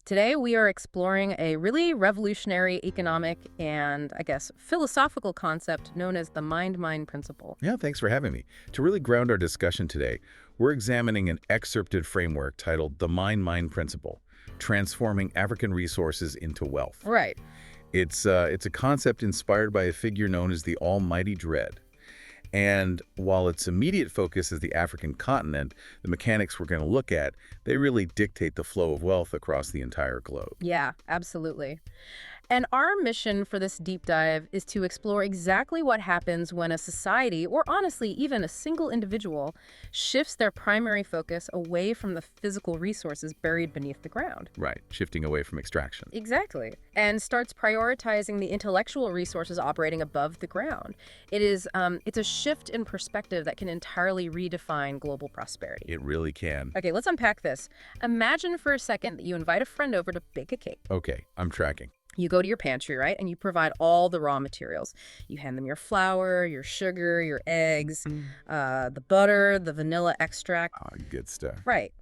Today, we are exploring a really revolutionary economic and, I guess, philosophical concept known as the mind-mind principle. Yeah, thanks for having me. To really ground our discussion today, we're examining an excerpted framework titled The Mind-Mind Principle, Transforming African Resources into Wealth. Right. It's a concept inspired by a figure known as the Almighty Dread. And while its immediate focus is the African continent, the mechanics we're going to look at, they really dictate the flow of wealth across the entire globe. Yeah, absolutely. And our mission for this deep dive is to explore exactly what happens when a society, or honestly, even a single individual, shifts their primary focus away from the physical resources buried beneath the ground. Right, shifting away from extraction. Exactly. And starts prioritizing the intellectual resources operating above the ground. It's a shift in perspective that can entirely redefine global prosperity. It really can. Okay, let's unpack this. Imagine for a second that you invite a friend over to bake a cake. Okay, I'm tracking. You go to your pantry, right? And you provide all the raw materials. You hand them your flour, your sugar, your eggs, the butter, the vanilla extract. Good stuff. Right.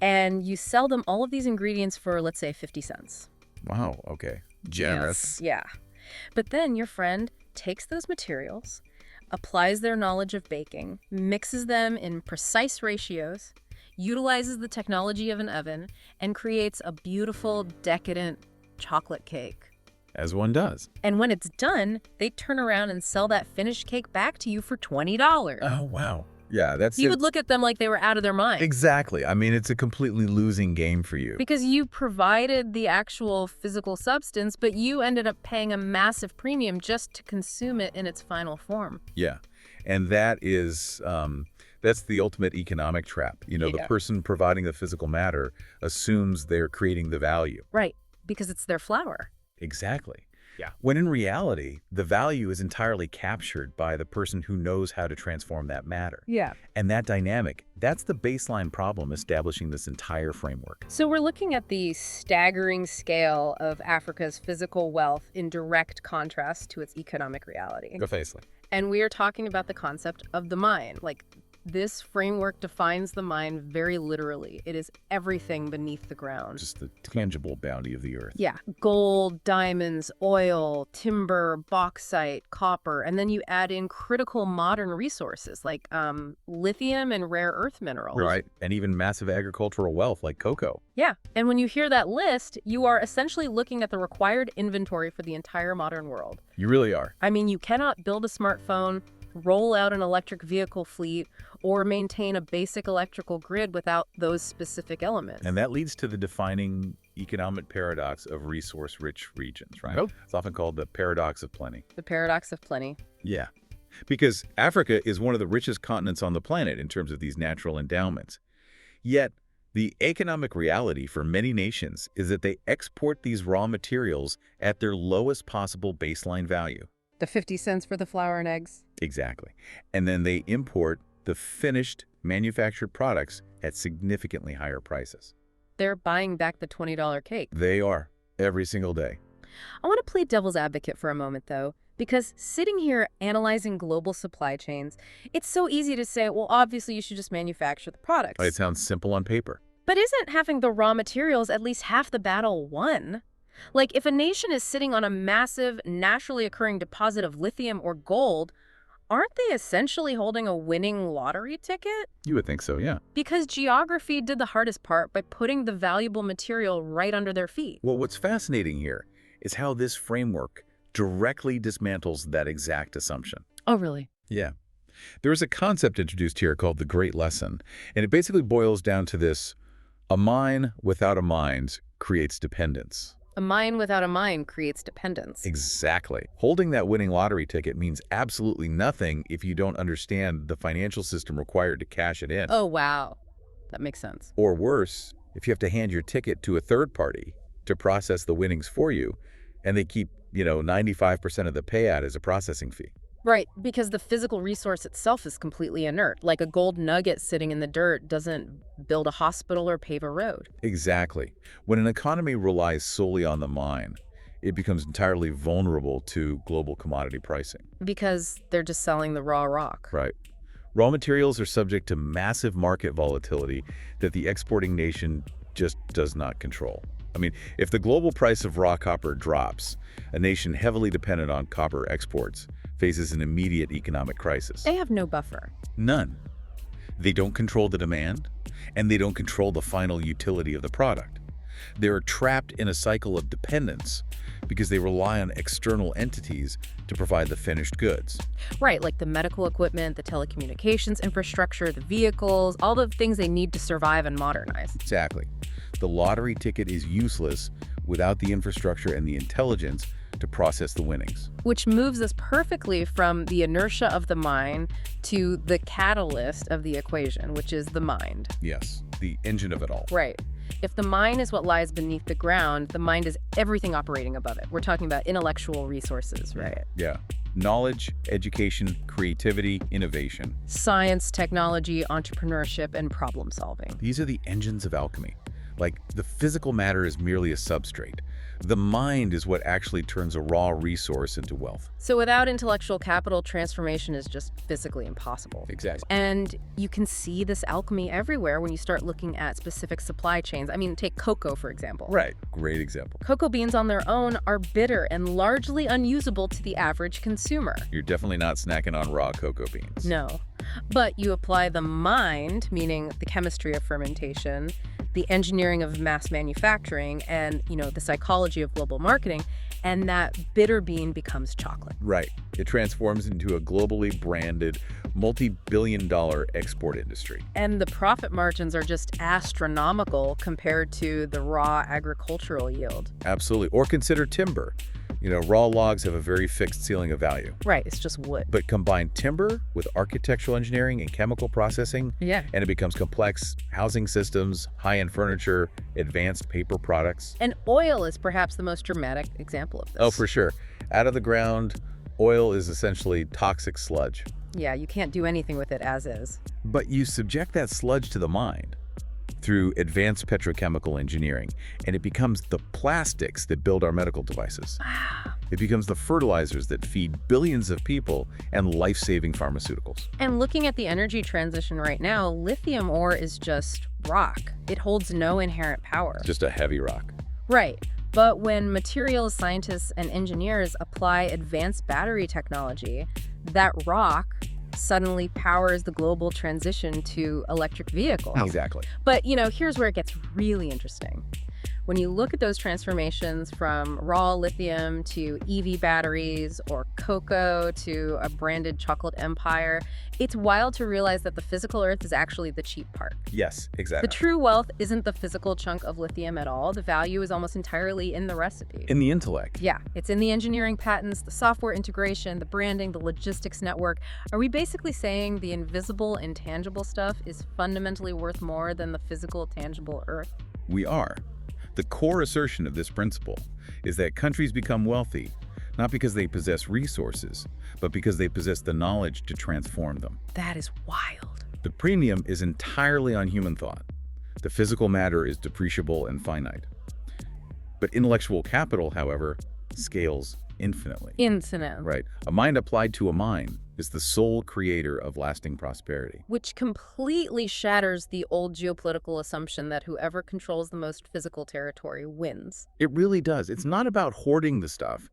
And you sell them all of these ingredients for, let's say, 50 cents. Wow, okay. Generous. Yes. Yeah. But then your friend takes those materials, applies their knowledge of baking, mixes them in precise ratios, utilizes the technology of an oven, and creates a beautiful, decadent chocolate cake. As one does. And when it's done, they turn around and sell that finished cake back to you for $20. Oh, wow. Yeah, that's You it. would look at them like they were out of their mind. Exactly. I mean, it's a completely losing game for you. Because you provided the actual physical substance, but you ended up paying a massive premium just to consume it in its final form. Yeah. And that's the ultimate economic trap. You know, the Yeah. person providing the physical matter assumes they're creating the value. Right. Because it's their flour. Exactly. Yeah. When in reality, the value is entirely captured by the person who knows how to transform that matter. Yeah. And that dynamic, that's the baseline problem establishing this entire framework. So we're looking at the staggering scale of Africa's physical wealth in direct contrast to its economic reality. Precisely. And we are talking about the concept of the mind. Like, this framework defines the mind very literally. It is everything beneath the ground. Just the tangible bounty of the earth. Yeah, gold, diamonds, oil, timber, bauxite, copper, and then you add in critical modern resources like lithium and rare earth minerals. Right. And even massive agricultural wealth like cocoa. Yeah, and when you hear that list, you are essentially looking at the required inventory for the entire modern world. You really are. I mean, you cannot build a smartphone, roll out an electric vehicle fleet, or maintain a basic electrical grid without those specific elements. And that leads to the defining economic paradox of resource-rich regions, right? Oh. It's often called the paradox of plenty. The paradox of plenty. Yeah. Because Africa is one of the richest continents on the planet in terms of these natural endowments. Yet, the economic reality for many nations is that they export these raw materials at their lowest possible baseline value. The 50 cents for the flour and eggs. Exactly. And then they import the finished manufactured products at significantly higher prices. They're buying back the $20 cake. They are, every single day. I want to play devil's advocate for a moment, though, because sitting here analyzing global supply chains, it's so easy to say, well, obviously you should just manufacture the products. It sounds simple on paper. But isn't having the raw materials at least half the battle won? Like, if a nation is sitting on a massive, naturally occurring deposit of lithium or gold, aren't they essentially holding a winning lottery ticket? You would think so, yeah. Because geography did the hardest part by putting the valuable material right under their feet. Well, what's fascinating here is how this framework directly dismantles that exact assumption. Oh, really? Yeah. There is a concept introduced here called the Great Lesson, and it basically boils down to this: a mine without a mind creates dependence. A mind without a mind creates dependence. Exactly. Holding that winning lottery ticket means absolutely nothing if you don't understand the financial system required to cash it in. Oh, wow. That makes sense. Or worse, if you have to hand your ticket to a third party to process the winnings for you, and they keep, 95% of the payout as a processing fee. Right, because the physical resource itself is completely inert. Like a gold nugget sitting in the dirt doesn't build a hospital or pave a road. Exactly. When an economy relies solely on the mine, it becomes entirely vulnerable to global commodity pricing. Because they're just selling the raw rock. Right. Raw materials are subject to massive market volatility that the exporting nation just does not control. I mean, if the global price of raw copper drops, a nation heavily dependent on copper exports faces an immediate economic crisis. They have no buffer. None. They don't control the demand, and they don't control the final utility of the product. They're trapped in a cycle of dependence because they rely on external entities to provide the finished goods. Right, like the medical equipment, the telecommunications infrastructure, the vehicles, all the things they need to survive and modernize. Exactly. The lottery ticket is useless without the infrastructure and the intelligence to process the winnings. Which moves us perfectly from the inertia of the mind to the catalyst of the equation, which is the mind. Yes, the engine of it all. Right. If the mind is what lies beneath the ground, the mind is everything operating above it. We're talking about intellectual resources, right? Yeah. Knowledge, education, creativity, innovation. Science, technology, entrepreneurship, and problem solving. These are the engines of alchemy. Like, the physical matter is merely a substrate. The mind is what actually turns a raw resource into wealth. So without intellectual capital, transformation is just physically impossible. Exactly. And you can see this alchemy everywhere when you start looking at specific supply chains. I mean, take cocoa, for example. Right. Great example. Cocoa beans on their own are bitter and largely unusable to the average consumer. You're definitely not snacking on raw cocoa beans. No. But you apply the mind, meaning the chemistry of fermentation, the engineering of mass manufacturing, and, the psychology of global marketing, and that bitter bean becomes chocolate. Right. It transforms into a globally branded, multi-billion-dollar export industry. And the profit margins are just astronomical compared to the raw agricultural yield. Absolutely. Or consider timber. Raw logs have a very fixed ceiling of value. Right, it's just wood. But combine timber with architectural engineering and chemical processing, and it becomes complex housing systems, high-end furniture, advanced paper products. And oil is perhaps the most dramatic example of this. Oh, for sure. Out of the ground, oil is essentially toxic sludge. Yeah, you can't do anything with it as is. But you subject that sludge to the mind through advanced petrochemical engineering, and it becomes the plastics that build our medical devices. It becomes the fertilizers that feed billions of people and life-saving pharmaceuticals. And looking at the energy transition right now, lithium ore is just rock. It holds no inherent power. Just a heavy rock. Right. But when materials scientists and engineers apply advanced battery technology, that rock suddenly powers the global transition to electric vehicles. Exactly. But, here's where it gets really interesting. When you look at those transformations from raw lithium to EV batteries or cocoa to a branded chocolate empire, it's wild to realize that the physical earth is actually the cheap part. Yes, exactly. The true wealth isn't the physical chunk of lithium at all. The value is almost entirely in the recipe. In the intellect. Yeah, it's in the engineering patents, the software integration, the branding, the logistics network. Are we basically saying the invisible, intangible stuff is fundamentally worth more than the physical, tangible earth? We are. The core assertion of this principle is that countries become wealthy not because they possess resources, but because they possess the knowledge to transform them. That is wild. The premium is entirely on human thought. The physical matter is depreciable and finite. But intellectual capital, however, scales infinitely. Infinite. Right. A mind applied to a mind is the sole creator of lasting prosperity. Which completely shatters the old geopolitical assumption that whoever controls the most physical territory wins. It really does. It's not about hoarding the stuff.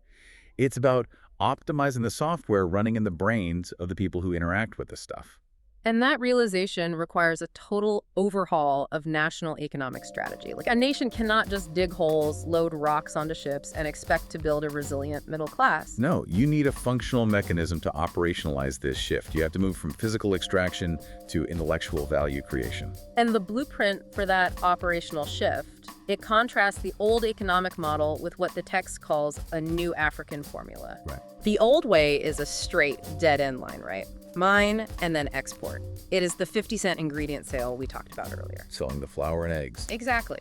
It's about optimizing the software running in the brains of the people who interact with the stuff. And that realization requires a total overhaul of national economic strategy. Like, a nation cannot just dig holes, load rocks onto ships, and expect to build a resilient middle class. No, you need a functional mechanism to operationalize this shift. You have to move from physical extraction to intellectual value creation. And the blueprint for that operational shift, it contrasts the old economic model with what the text calls a new African formula. Right. The old way is a straight dead-end line, right? Mine and then export. It is the 50-cent ingredient sale we talked about earlier. Selling the flour and eggs. Exactly.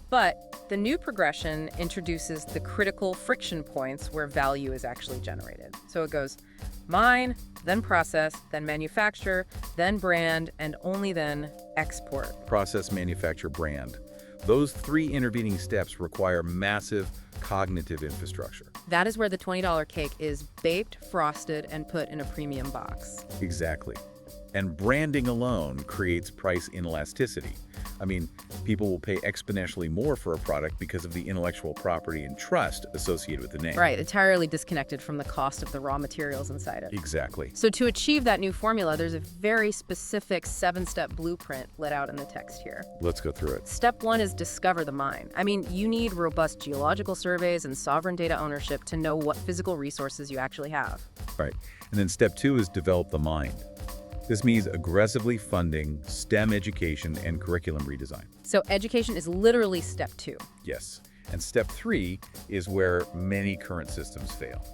But the new progression introduces the critical friction points where value is actually generated. So it goes mine, then process, then manufacture, then brand, and only then export. Process, manufacture, brand. Those three intervening steps require massive cognitive infrastructure. That is where the $20 cake is baked, frosted, and put in a premium box. Exactly. And branding alone creates price inelasticity. I mean, people will pay exponentially more for a product because of the intellectual property and trust associated with the name. Right, entirely disconnected from the cost of the raw materials inside it. Exactly. So to achieve that new formula, there's a very specific 7-step blueprint laid out in the text here. Let's go through it. Step 1 is discover the mine. I mean, you need robust geological surveys and sovereign data ownership to know what physical resources you actually have. Right. And then step 2 is develop the mind. This means aggressively funding STEM education and curriculum redesign. So education is literally step 2. Yes. And step 3 is where many current systems fail.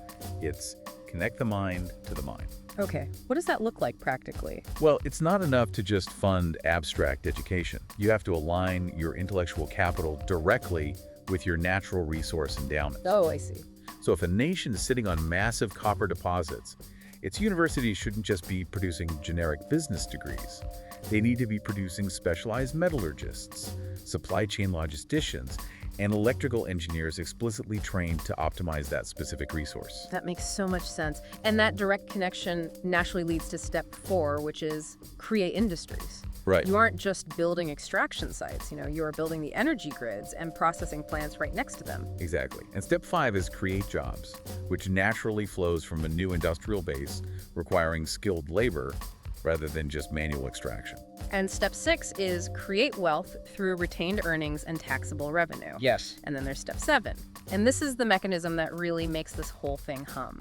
It's connect the mind to the mind. Okay, what does that look like practically? Well, it's not enough to just fund abstract education. You have to align your intellectual capital directly with your natural resource endowment. Oh, I see. So if a nation is sitting on massive copper deposits, its universities shouldn't just be producing generic business degrees. They need to be producing specialized metallurgists, supply chain logisticians, and electrical engineers explicitly trained to optimize that specific resource. That makes so much sense. And that direct connection naturally leads to step 4, which is create industries. Right. You aren't just building extraction sites, you are building the energy grids and processing plants right next to them. Exactly. And step 5 is create jobs, which naturally flows from a new industrial base requiring skilled labor rather than just manual extraction. And step 6 is create wealth through retained earnings and taxable revenue. Yes. And then there's step 7. And this is the mechanism that really makes this whole thing hum.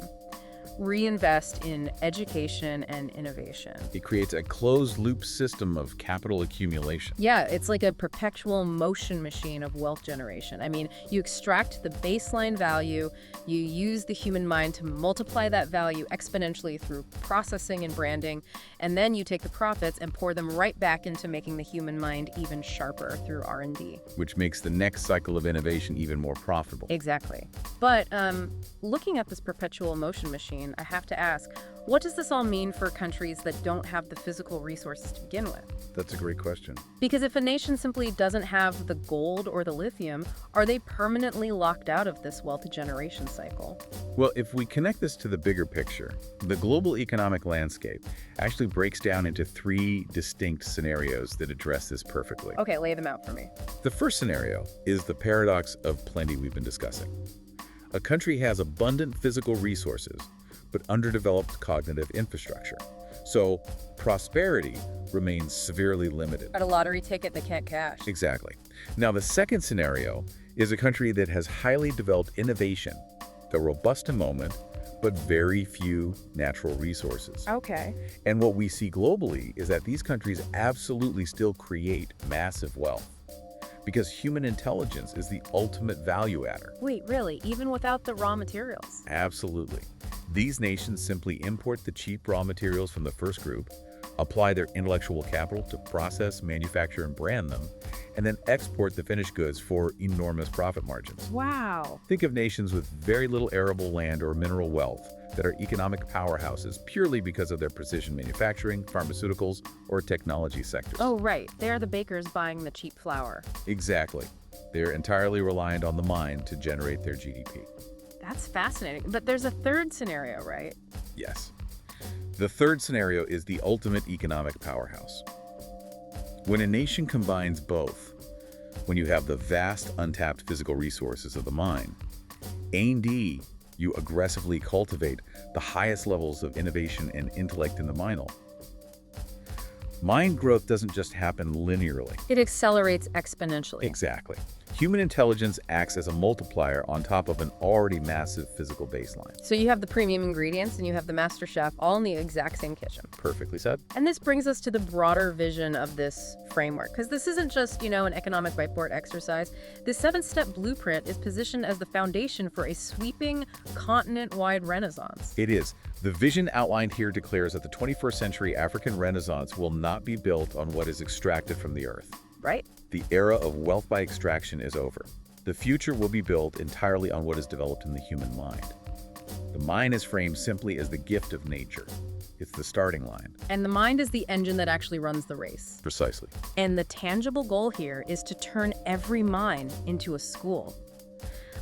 Reinvest in education and innovation. It creates a closed-loop system of capital accumulation. Yeah, it's like a perpetual motion machine of wealth generation. I mean, you extract the baseline value, you use the human mind to multiply that value exponentially through processing and branding, and then you take the profits and pour them right back into making the human mind even sharper through R&D. Which makes the next cycle of innovation even more profitable. Exactly. But looking at this perpetual motion machine, I have to ask, what does this all mean for countries that don't have the physical resources to begin with? That's a great question. Because if a nation simply doesn't have the gold or the lithium, are they permanently locked out of this wealth generation cycle? Well, if we connect this to the bigger picture, the global economic landscape actually breaks down into 3 distinct scenarios that address this perfectly. Okay, lay them out for me. The first scenario is the paradox of plenty we've been discussing. A country has abundant physical resources, but underdeveloped cognitive infrastructure. So prosperity remains severely limited. Got a lottery ticket they can't cash. Exactly. Now, the second scenario is a country that has highly developed innovation, the robust moment, but very few natural resources. Okay. And what we see globally is that these countries absolutely still create massive wealth, because human intelligence is the ultimate value adder. Wait, really? Even without the raw materials? Absolutely. These nations simply import the cheap raw materials from the first group, apply their intellectual capital to process, manufacture, and brand them, and then export the finished goods for enormous profit margins. Wow. Think of nations with very little arable land or mineral wealth that are economic powerhouses purely because of their precision manufacturing, pharmaceuticals, or technology sectors. Oh, right. They're the bakers buying the cheap flour. Exactly. They're entirely reliant on the mine to generate their GDP. That's fascinating. But there's a third scenario, right? Yes. The third scenario is the ultimate economic powerhouse. When a nation combines both, when you have the vast untapped physical resources of the mine, and you aggressively cultivate the highest levels of innovation and intellect in the minal. Mind growth doesn't just happen linearly. It accelerates exponentially. Exactly. Human intelligence acts as a multiplier on top of an already massive physical baseline. So you have the premium ingredients and you have the master chef all in the exact same kitchen. Perfectly said. And this brings us to the broader vision of this framework, because this isn't just, an economic whiteboard exercise. This 7-step blueprint is positioned as the foundation for a sweeping continent-wide renaissance. It is. The vision outlined here declares that the 21st century African Renaissance will not be built on what is extracted from the earth. Right? The era of wealth by extraction is over. The future will be built entirely on what is developed in the human mind. The mind is framed simply as the gift of nature. It's the starting line. And the mind is the engine that actually runs the race. Precisely. And the tangible goal here is to turn every mine into a school.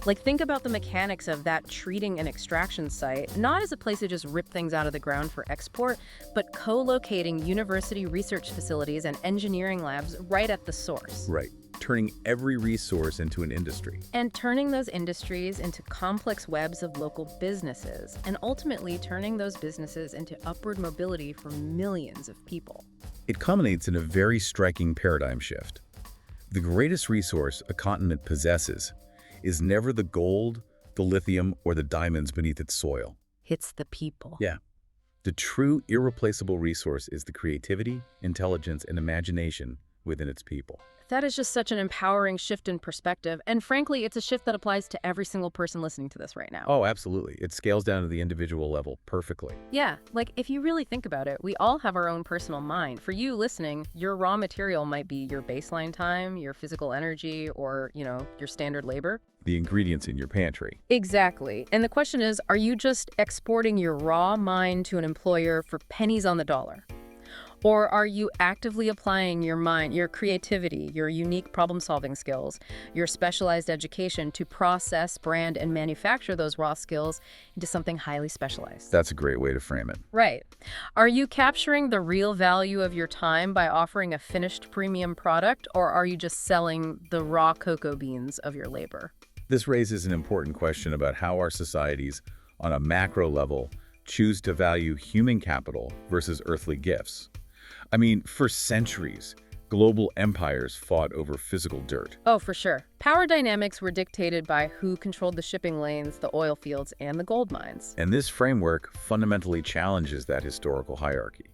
Like, think about the mechanics of that treating and extraction site, not as a place to just rip things out of the ground for export, but co-locating university research facilities and engineering labs right at the source. Right. Turning every resource into an industry. And turning those industries into complex webs of local businesses, and ultimately turning those businesses into upward mobility for millions of people. It culminates in a very striking paradigm shift. The greatest resource a continent possesses is never the gold, the lithium, or the diamonds beneath its soil. It's the people. Yeah. The true irreplaceable resource is the creativity, intelligence, and imagination within its people. That is just such an empowering shift in perspective, and frankly, it's a shift that applies to every single person listening to this right now. Oh, absolutely. It scales down to the individual level perfectly. Yeah, like if you really think about it, we all have our own personal mind. For you listening, your raw material might be your baseline time, your physical energy, or, your standard labor. The ingredients in your pantry. Exactly. And the question is, are you just exporting your raw mind to an employer for pennies on the dollar? Or are you actively applying your mind, your creativity, your unique problem-solving skills, your specialized education to process, brand, and manufacture those raw skills into something highly specialized? That's a great way to frame it. Right. Are you capturing the real value of your time by offering a finished premium product, or are you just selling the raw cocoa beans of your labor? This raises an important question about how our societies, on a macro level, choose to value human capital versus earthly gifts. I mean, for centuries, global empires fought over physical dirt. Oh, for sure. Power dynamics were dictated by who controlled the shipping lanes, the oil fields, and the gold mines. And this framework fundamentally challenges that historical hierarchy.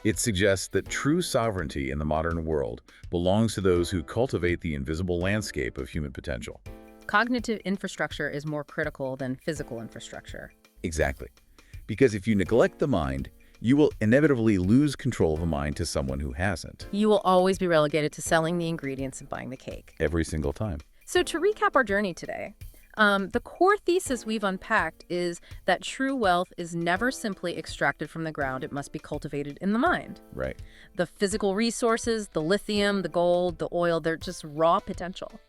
It suggests that true sovereignty in the modern world belongs to those who cultivate the invisible landscape of human potential. Cognitive infrastructure is more critical than physical infrastructure. Exactly. Because if you neglect the mind, you will inevitably lose control of a mind to someone who hasn't. You will always be relegated to selling the ingredients and buying the cake. Every single time. So to recap our journey today, the core thesis we've unpacked is that true wealth is never simply extracted from the ground. It must be cultivated in the mind. Right. The physical resources, the lithium, the gold, the oil, they're just raw potential.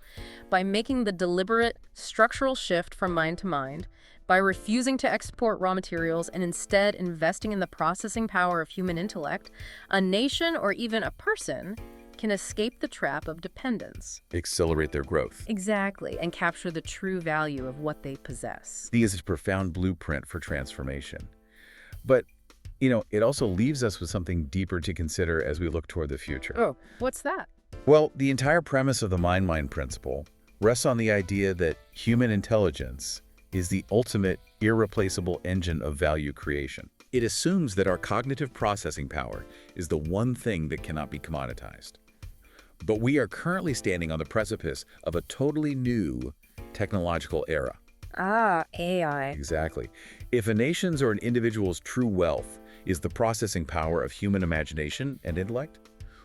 By making the deliberate structural shift from mind to mind, by refusing to export raw materials and instead investing in the processing power of human intellect, a nation or even a person can escape the trap of dependence. Accelerate their growth. Exactly, and capture the true value of what they possess. This is a profound blueprint for transformation. But, it also leaves us with something deeper to consider as we look toward the future. Oh, what's that? Well, the entire premise of the mind-mind principle rests on the idea that human intelligence is the ultimate, irreplaceable engine of value creation. It assumes that our cognitive processing power is the one thing that cannot be commoditized. But we are currently standing on the precipice of a totally new technological era. Ah, AI. Exactly. If a nation's or an individual's true wealth is the processing power of human imagination and intellect,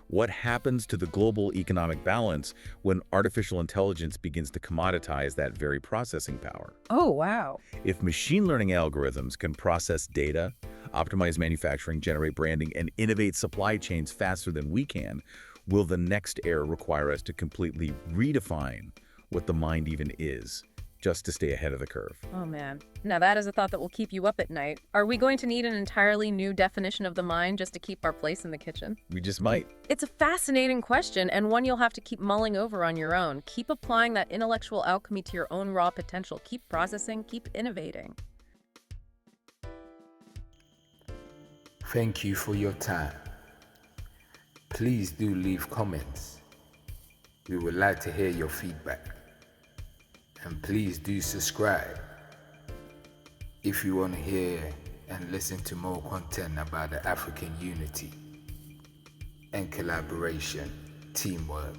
what happens to the global economic balance when artificial intelligence begins to commoditize that very processing power? Oh, wow. If machine learning algorithms can process data, optimize manufacturing, generate branding, and innovate supply chains faster than we can, will the next era require us to completely redefine what the mind even is, just to stay ahead of the curve? Oh, man. Now that is a thought that will keep you up at night. Are we going to need an entirely new definition of the mind just to keep our place in the kitchen? We just might. It's a fascinating question, and one you'll have to keep mulling over on your own. Keep applying that intellectual alchemy to your own raw potential. Keep processing, keep innovating. Thank you for your time. Please do leave comments. We would like to hear your feedback. And please do subscribe if you want to hear and listen to more content about the African unity and collaboration, teamwork,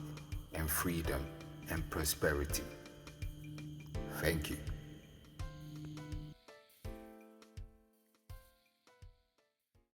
and freedom and prosperity. Thank you.